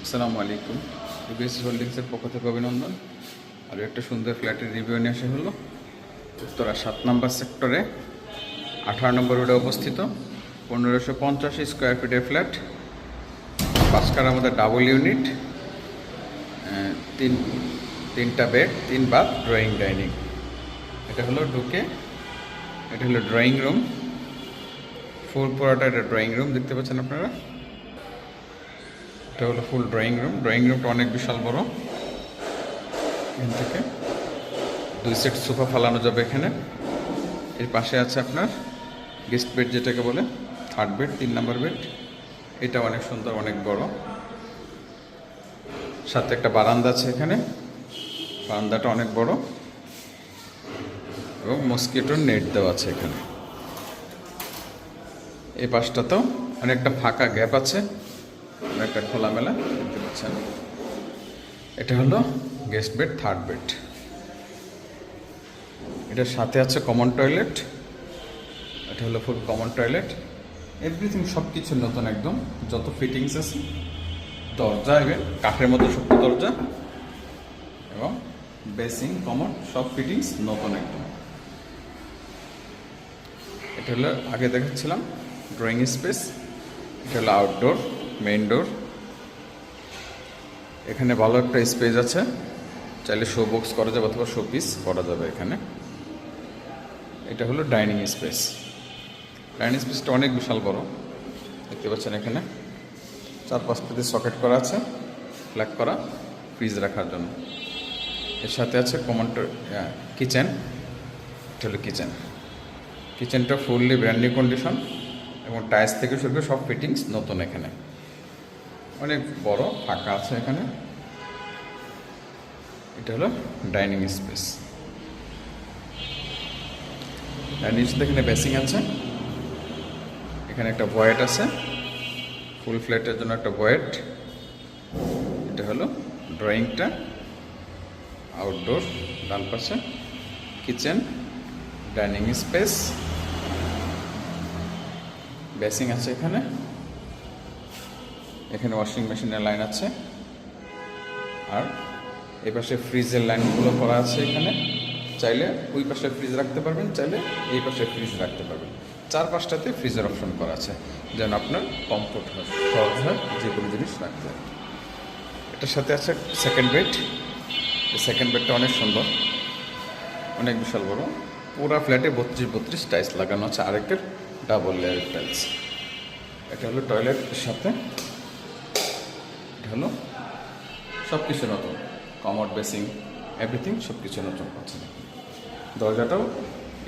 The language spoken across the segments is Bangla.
আসসালামু আলাইকুম। ইবিএস হোল্ডিংসের পক্ষ থেকে অভিনন্দন। আর একটা সুন্দর ফ্ল্যাটের রিভিউ নিয়ে আসা হলো। উত্তরা 7 নম্বর সেক্টরে 18 নম্বর রোডে অবস্থিত 1550 স্কোয়ার ফিটের ফ্ল্যাট, 5 কারার মধ্যে ডাবল ইউনিট, তিনটা বেড, 3 বাথ, ড্রয়িং ডাইনিং। এটা হলো ঢুকে, এটা হলো ড্রয়িং রুম। ফুল পুরোটা এটা ড্রয়িং রুম দেখতে পাচ্ছেন আপনারা। এটা হলো ফুল ড্রয়িং রুম। ড্রয়িং রুমটা অনেক বিশাল বড়। এখান থেকে 2 সেট সোফা ফালানো যাবে এখানে। এর পাশে আছে আপনার গেস্ট বেড, যেটাকে বলে 3rd বেড, 3 নম্বর বেড। এটা অনেক সুন্দর, অনেক বড়। সাথে একটা বারান্দা আছে এখানে। বারান্দাটা অনেক বড় এবং মস্কিটোর নেট দেওয়া আছে এখানে। এই পাশটাতেও অনেকটা ফাঁকা গ্যাপ আছে, অনেকটা খোলামেলা দেখতে পাচ্ছেন। এটা হলো গেস্ট বেড, 3rd বেড। এটার সাথে আছে কমন টয়লেট। এটা হলো ফুল কমন টয়লেট। এভরিথিং সব কিছু নতুন একদম, যত ফিটিংস আছে। দরজা এবং কাঠের মতো শক্ত দরজা এবং বেসিং, কমন সব ফিটিংস নতুন একদম। এটা হলো আগে দেখাচ্ছিলাম ড্রয়িং স্পেস। এটা হলো আউটডোর, মেইন ডোর। এখানে ভালো একটা স্পেস আছে, চাইলে শো বক্স করা যাবে অথবা শো পিস করা যাবে এখানে। এটা হলো ডাইনিং স্পেস। ডাইনিং স্পেসটা অনেক বিশাল বড় দেখতে পাচ্ছেন। এখানে 4-5টা সকেট করা আছে, ফ্ল্যাগ করা, ফ্রিজ রাখার জন্য। এর সাথে আছে কমন কিচেন। এটা হলো কিচেন। কিচেনটা ফুললি ব্র্যান্ড নিউ কন্ডিশন এবং টাইলস থেকে শুরু করে সব ফিটিংস নতুন। এখানে অনেক বড় ফাঁকা আছে এখানে। এটা হলো ডাইনিং স্পেস। ডাইনিং স্পেস এখানে বেসিং আছে, এখানে একটা ভয়েট আছে, ফুল ফ্ল্যাটের জন্য একটা ভয়েট। এটা হলো ড্রয়িংটা, আউটডোর ডান পাশে, কিচেন, ডাইনিং স্পেস, বেসিং আছে এখানে। এখানে ওয়াশিং মেশিনের লাইন আছে, আর এই পাশে ফ্রিজের লাইনগুলো করা আছে এখানে। চাইলে ওই পাশে ফ্রিজ রাখতে পারবেন, চাইলে এই পাশে ফ্রিজ রাখতে পারবেন। 4-5টাতে ফ্রিজের অপশন করা আছে, যেন আপনার কমফোর্ট হয়, সহজ হয় যে কোনো জিনিস রাখতে হয়। এটার সাথে আছে সেকেন্ড বেড। এই সেকেন্ড বেডটা অনেক সুন্দর, অনেক বিশাল বড়। পুরা ফ্ল্যাটে 32 টাইলস লাগানো আছে, আরেকের ডাবল লেয়ারের টাইলস। এটা হলো টয়লেটের সাথে। এটা হলো সব কিছু নতুন, কমোড, বেসিং, এভরিথিং সব কিছু নতুন পাচ্ছেন। দরজাটাও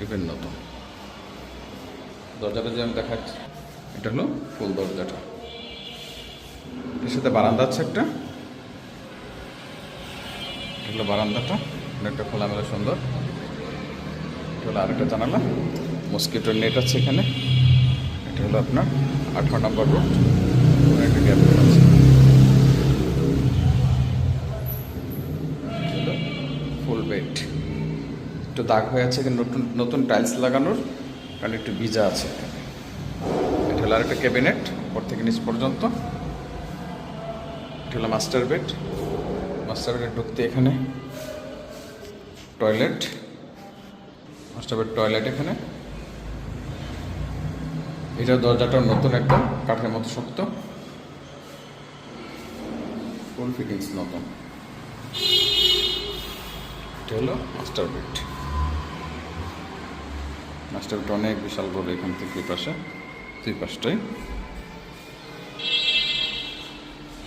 ইভেন নতুন। দরজাটা যেমন দেখাচ্ছি, এটা হলো ফুল দরজাটা। এর সাথে বারান্দা আছে একটা। এটা হলো বারান্দাটা, অনেকটা খোলামেলা সুন্দর। এটা হলো আরেকটা জানালা, মস্কিটোর নেট আছে এখানে। এটা হলো আপনার 18 নম্বর রোড, একটা গ্যাপ আছে। ফুল বেড, একটু দাগ হয়ে আছে, নতুন নতুন টাইলস লাগানোর কারণ একটু ভিজা আছে। এটা হলো আরেকটা ক্যাবিনেট, উপর থেকে নিচ পর্যন্ত। এটা হলো মাস্টার বেড। মাস্টার বেডে ঢুকতে এখানে টয়লেট, মাস্টার বেড, টয়লেট এখানে। এটা দরজাটা নতুন একদম, কাঠের মতো শক্ত, ফুল ফিটিংস নতুন। এটা হলো মাস্টার বেড। মাস্টার বেড অনেক বিশাল বড়, এখান থেকে এই পাশে 2 পাশটাই।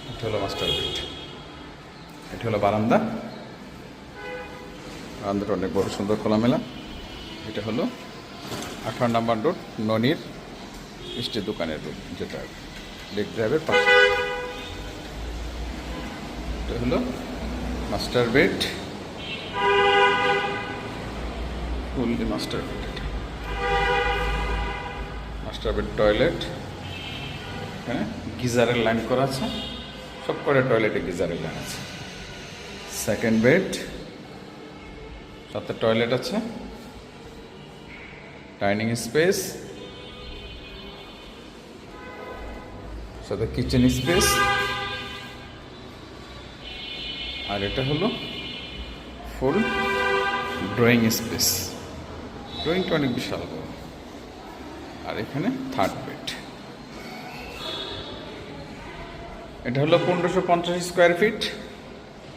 এটা হলো মাস্টার বেড। এটা হলো বারান্দা। বারান্দাটা অনেক বড়, সুন্দর, খোলামেলা। এটা হলো 18 নম্বর রোড, ননির মিষ্টি দোকানের রোড, যেটা লেক ড্রাইভের পাশে। এটা হলো master bed, fully master bed. এটা মাস্টার বেড, টয়লেট, এখানে গিজারের লাইন করা আছে, সব করে টয়লেটে গিজারের লাইন আছে। সেকেন্ড বেড, সাথে টয়লেট আছে, ডাইনিং স্পেস, সাথে কিচেন স্পেস, আর এটা হলো ফুল ড্রয়িং স্পেস। ড্রয়িংটা অনেক বিশাল বড়। আর এখানে থার্ড বেড। এটা হলো 1550 square feet.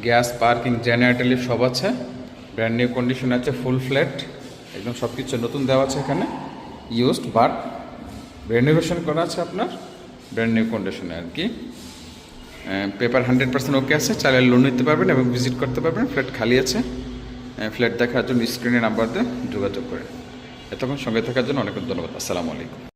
Gas, parking, generator lift সব আছে। ব্র্যান্ড নিউ কন্ডিশন আছে, ফুল ফ্ল্যাট, একদম সব কিছু নতুন দেওয়া আছে এখানে। ইউজড বাট রেনোভেশন করা আছে আপনার ব্র্যান্ড নিউ কন্ডিশনে আর কি। পেপার 100% ওকে আছে, চাইলে লোন নিতে পারবেন এবং ভিজিট করতে পারবেন। ফ্ল্যাট খালি আছে। ফ্ল্যাট দেখার জন্য স্ক্রিনে নাম্বার দিয়ে যোগাযোগ করেন। এতক্ষণ সঙ্গে থাকার জন্য অনেক ধন্যবাদ। আসসালামু আলাইকুম।